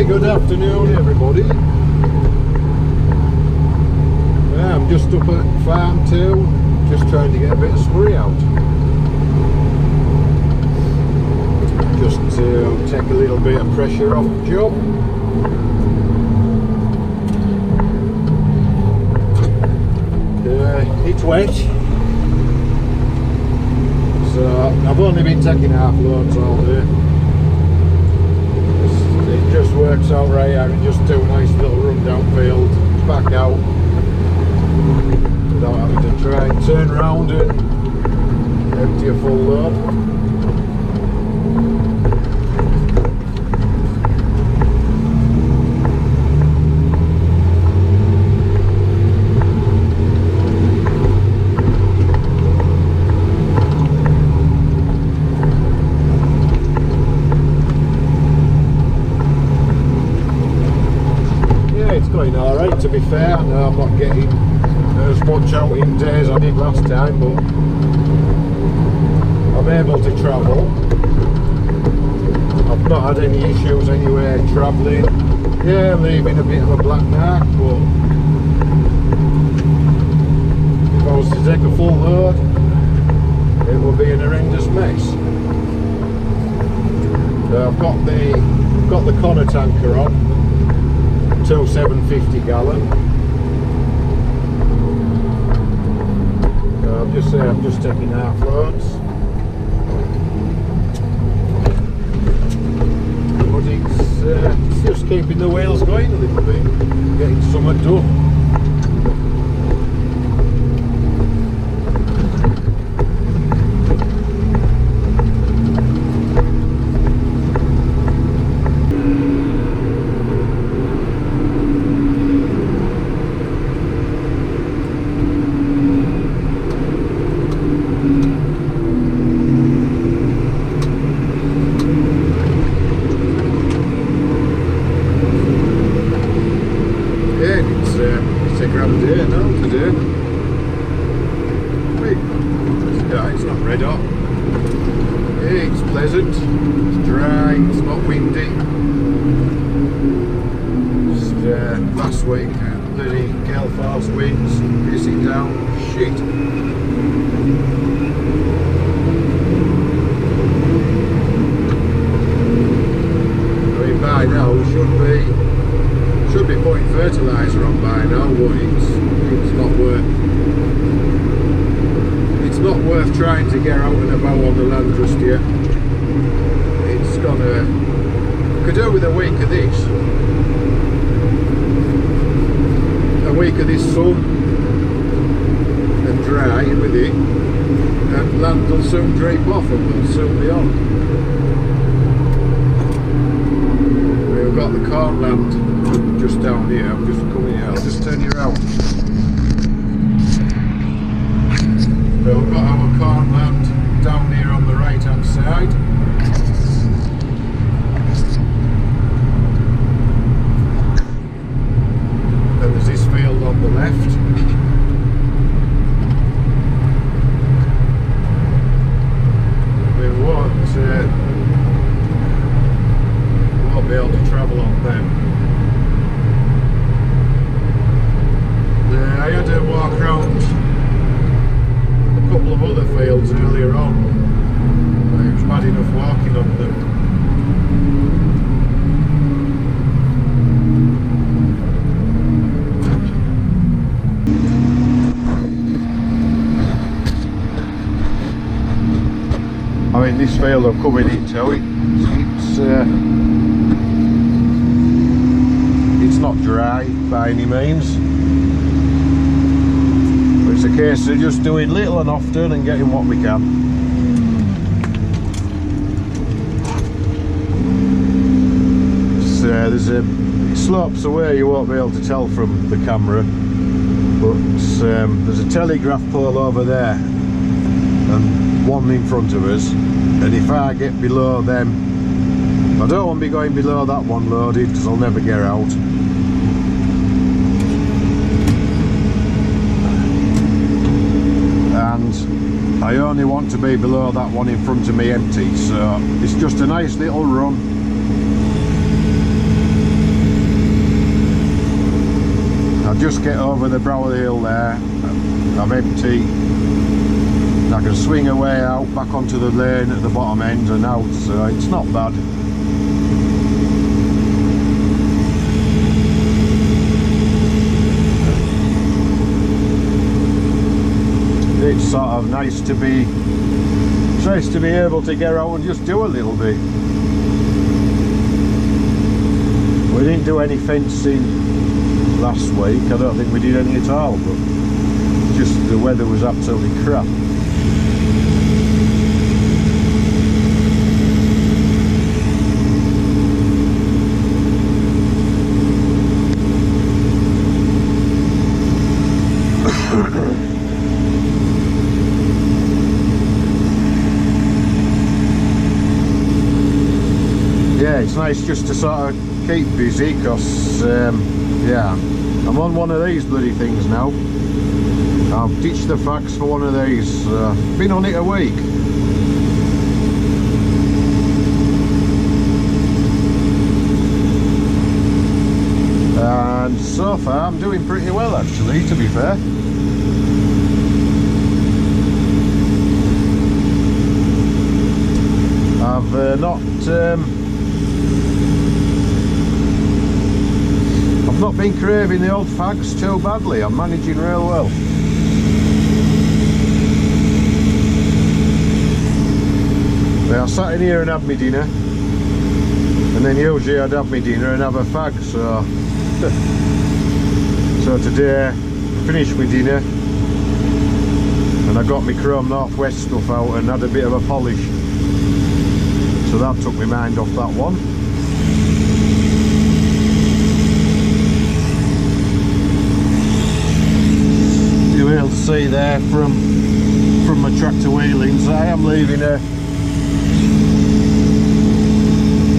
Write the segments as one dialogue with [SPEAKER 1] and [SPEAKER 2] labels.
[SPEAKER 1] Hey, good afternoon everybody. Yeah, I'm just up at farm 2, just trying to get a bit of slurry out. Just to take a little bit of pressure off the job. It's wet, so I've only been taking half loads all day. It just works out right. I can just do a nice little run downfield, back out, without having to try and turn around and empty a full load. Going alright, to be fair. No, I'm not getting as much out in days I did last time, but I'm able to travel. I've not had any issues anywhere travelling. Yeah, leaving a bit of a black mark, but if I was to take a full load, it would be an horrendous mess. So I've got the Connor tanker on. 2 750 gallon. I'm just taking half loads. But it's just keeping the wheels going a little bit, getting something done. It's a grand day now today. It's not red hot. It's pleasant, it's dry, it's not windy. Just last week, bloody gale force winds, pissing down shit. I mean, by now we should be putting fertiliser on by now, but it's not worth trying to get out and about on the land just yet. It's could do with a week of this sun and dry with it, and land will soon drape off and we'll soon be on. We've got the corn land just down here. I'm just coming out. I'll just turn you around. So we've got our corn land down here on the right hand side. And there's this field on the left. We won't be able to travel on them. I had to walk around a couple of other fields earlier on. It was bad enough walking on them. I mean, this field I'm coming into, it's not dry by any means. It's a case of just doing little and often and getting what we can. It slopes away, you won't be able to tell from the camera, but there's a telegraph pole over there and one in front of us, and if I get below them, I don't want to be going below that one loaded because I'll never get out. And I only want to be below that one in front of me empty, so it's just a nice little run. I'll just get over the brow of the hill there, I'm empty, and I can swing away out back onto the lane at the bottom end and out, so it's not bad. It's sort of nice to be able to get out and just do a little bit. We didn't do any fencing last week, I don't think we did any at all, but just the weather was absolutely crap. Yeah, it's nice just to sort of keep busy, because yeah, I'm on one of these bloody things now. I've ditched the fax for one of these, been on it a week. And so far I'm doing pretty well actually, to be fair. I've not been craving the old fags too badly. I'm managing real well. I sat in here and had my dinner, and then usually I'd have my dinner and have a fag, so so today I finished my dinner and I got my Chrome Northwest stuff out and had a bit of a polish, so that took my mind off that one. You'll be able to see there from my tractor wheelings, I am leaving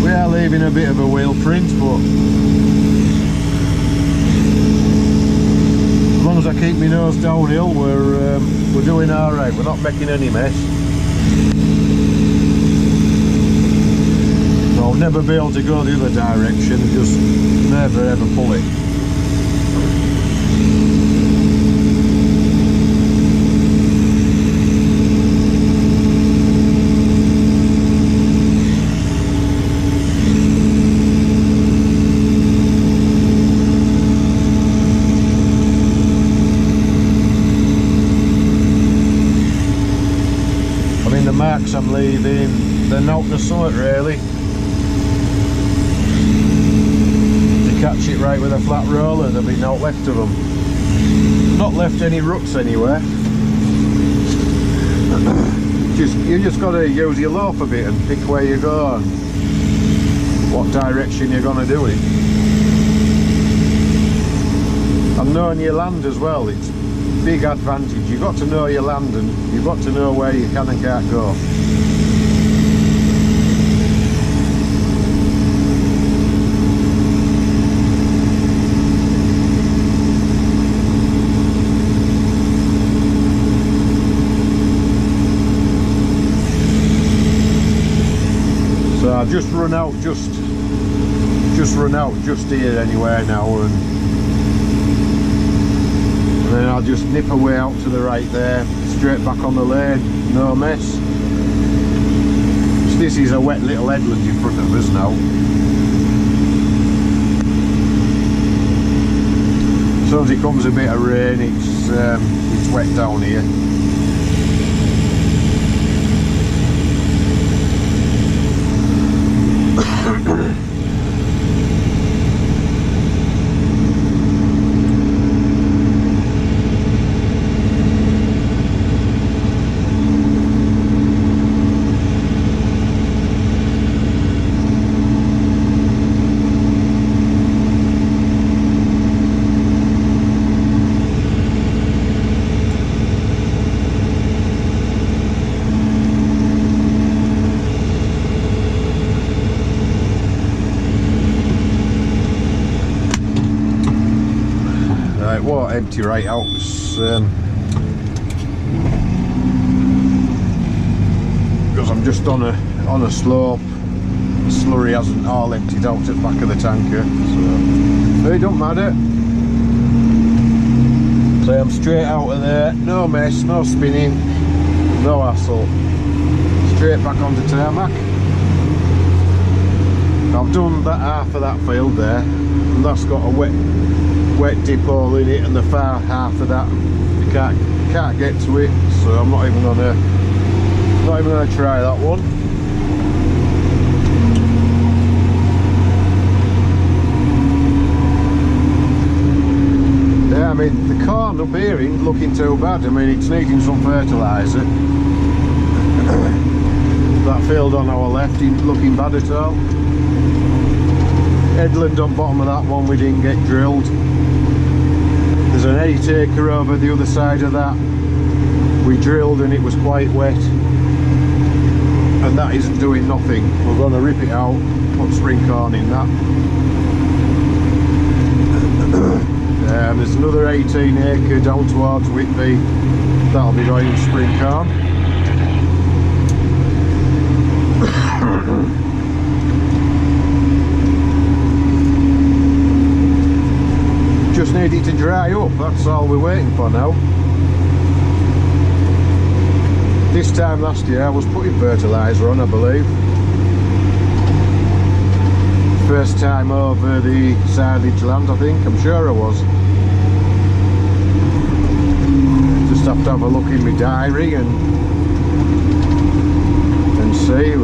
[SPEAKER 1] we are leaving a bit of a wheel print, but as long as I keep my nose downhill, we're doing alright, we're not making any mess. I'll never be able to go the other direction, just never ever pull it. Marks I'm leaving, they're not the summit really. To catch it right with a flat roller, there'll be no left of them. Not left any ruts anywhere. You just got to use your loaf a bit and pick where you go and what direction you're going to do it. And knowing your land as well, it's big advantage. You've got to know your land and you've got to know where you can and can't go. So I've just run out just here anywhere now, and then I'll just nip away out to the right there, straight back on the lane, no mess. So this is a wet little headland in front of us now. As soon as it comes a bit of rain, it's wet down here. Empty right out, because I'm just on a slope. The slurry hasn't all emptied out at the back of the tanker, so it don't matter. So I'm straight out of there, no mess, no spinning, no hassle. Straight back onto tarmac. I've done that half of that field there, and that's got a wet dip hole in it, and the far half of that you can't get to it, so I'm not even gonna try that one. Yeah, I mean the corn up here ain't looking too bad. I mean it's needing some fertiliser. That field on our left ain't looking bad at all. Headland on bottom of that one we didn't get drilled. There's an eddy taker over the other side of that. We drilled and it was quite wet. And that isn't doing nothing. We're going to rip it out, put spring corn in that. And there's another 18 acre down towards Whitby. That'll be going in spring corn. Just need it to dry up, that's all we're waiting for now. This time last year I was putting fertiliser on, I believe. First time over the silage land, I think, I'm sure I was. Just have to have a look in my diary and see.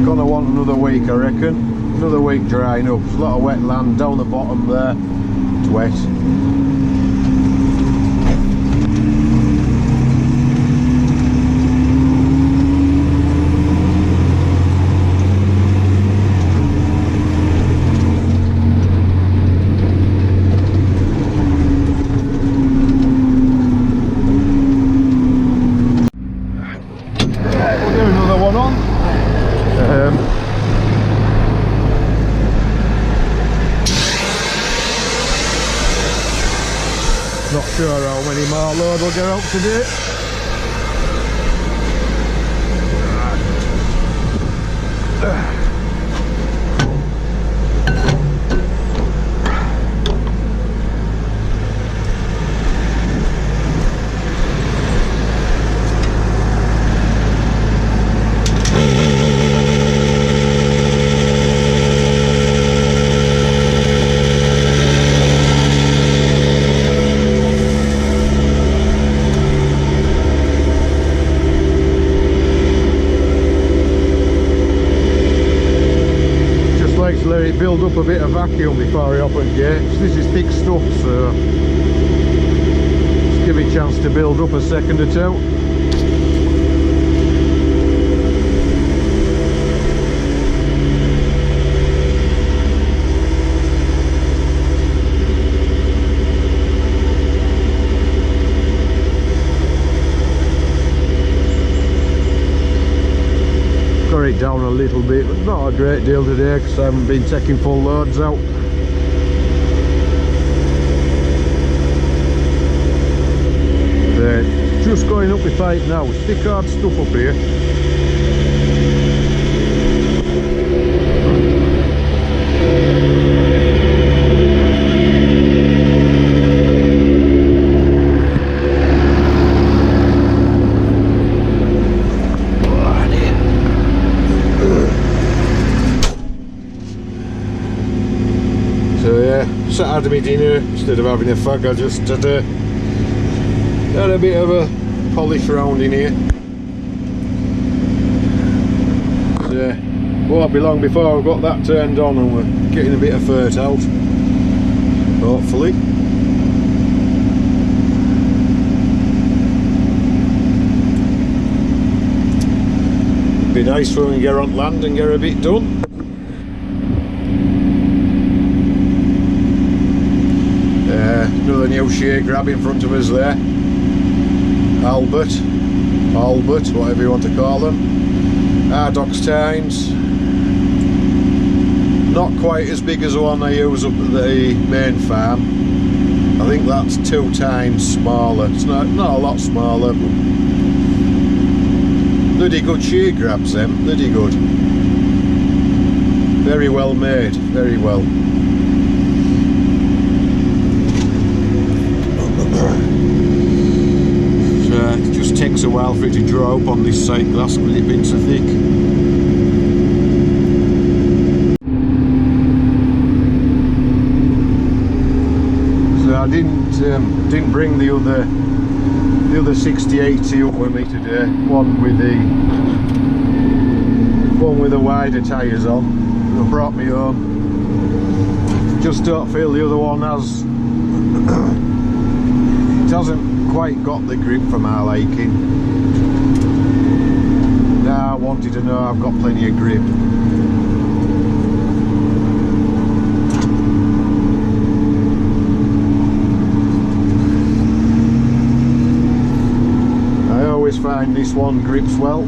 [SPEAKER 1] Gonna want another week, I reckon. Another week drying up. There's a lot of wet land down the bottom there. It's wet. We'll do another one on. Not sure how many more load will get out today. Let it build up a bit of vacuum before I open gates. This is thick stuff, so just give it a chance to build up a second or two. It down a little bit, but not a great deal today because I haven't been taking full loads out. Just going up the pipe now, it's thick hard stuff up here. Sat had my dinner instead of having a fag. I just had a bit of a polish round in here. So, won't be long before I've got that turned on and we're getting a bit of fert out, hopefully. Be nice when we get on land and get a bit done. Another new shear grab in front of us there. Albert, whatever you want to call them. Ardox tines. Not quite as big as the one I use up at the main farm. I think that's 2 times smaller. It's not a lot smaller, but bloody good shear grabs them, bloody good. Very well made, very well. just takes a while for it to draw up on this side glass with it being so thick. So I didn't bring the other 60/80 up with me today. One with the wider tyres on. I brought me home. Just don't feel the other one has. It hasn't quite got the grip for my liking. Now I wanted to know I've got plenty of grip. I always find this one grips well.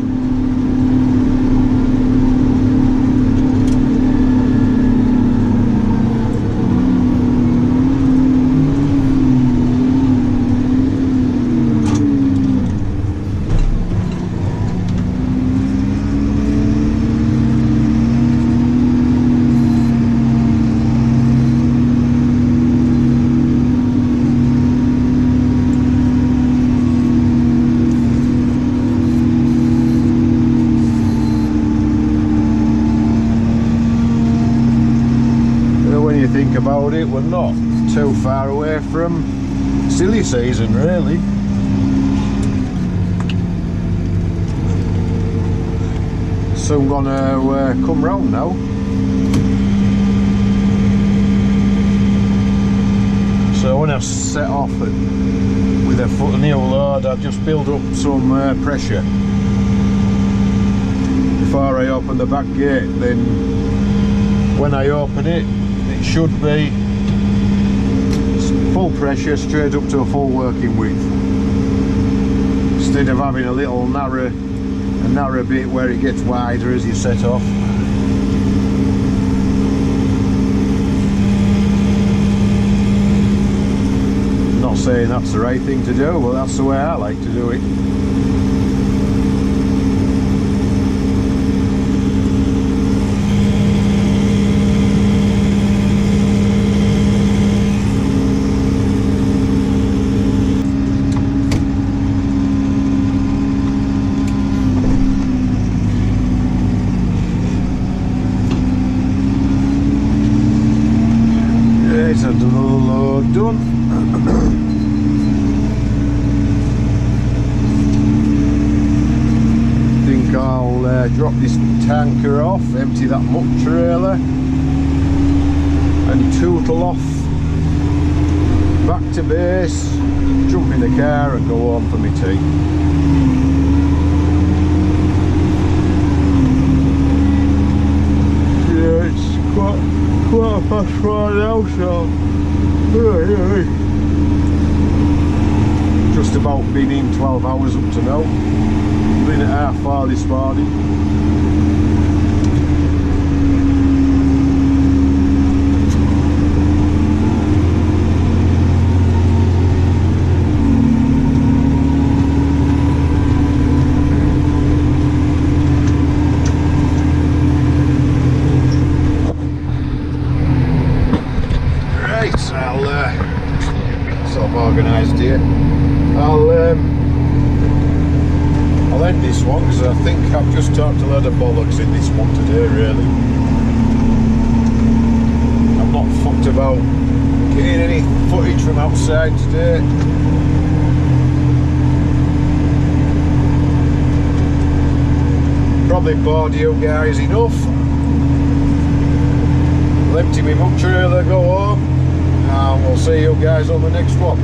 [SPEAKER 1] Think about it, we're not too far away from silly season really. So I'm gonna come round now. So when I set off with a foot and heel load, I just build up some pressure before I open the back gate. Then when I open it, it should be full pressure straight up to a full working width, instead of having a little narrow bit where it gets wider as you set off. Not saying that's the right thing to do, but that's the way I like to do it. It's a load done. Think I'll drop this tanker off, empty that muck trailer and tootle off back to base, jump in the car and go home for my tea. Yeah, it's quarter past 4 now, so just about been in 12 hours up to now. Been at half 4 this morning. Organised here. I'll end this one because I think I've just talked a load of bollocks in this one today really. I'm not fucked about getting any footage from outside today. Probably bored you guys enough. I'll empty my muck trailer, go home, and we'll see you guys on the next one.